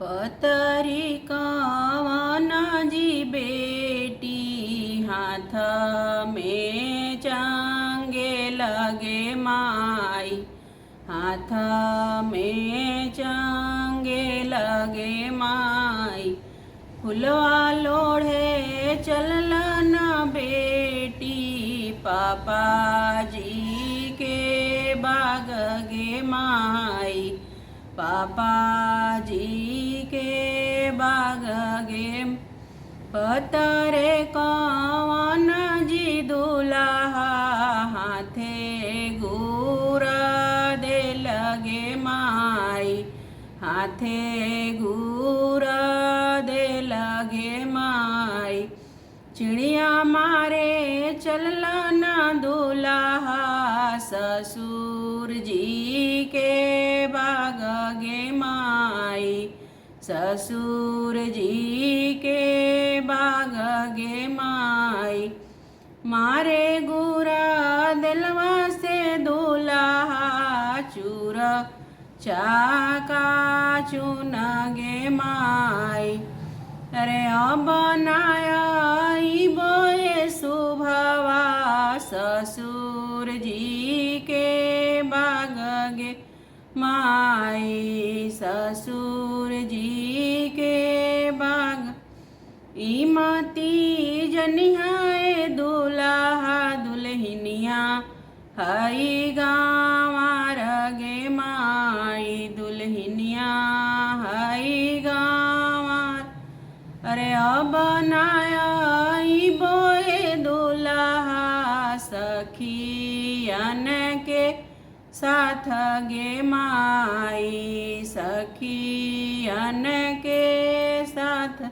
पतरी कवन जी बेटी हाथ में चंगे लगे माई, हाथ में चंगे लगे माई। फुलवा लोढ़े चलन बेटी पापा जी के बाग गे माई, पापा जी के बाग गे। पतरे कवन जी दुल्हा हाथे गुर दे लगे माई, हाथे गुर दे लगे माई। चिड़िया मारे चलन दुल्हा ससुर जी के बाग गे माई, ससुर जी के बाग गे माई। मारे गुरा दिलवा से दुल्हा चूर चाका चुन गे माई। अरे बनाया बोए शुभवा ससुर जी के बाग गे माई, ससुर जी के बाग। इमती जनिहाए दुल्हा दुल्हनिया हई गाँवार गे माई, दुल्हनिया हई गाँवार। अरे बनाया बोए दुल्हा सखियन के साथ गे माई, सखियन के साथ।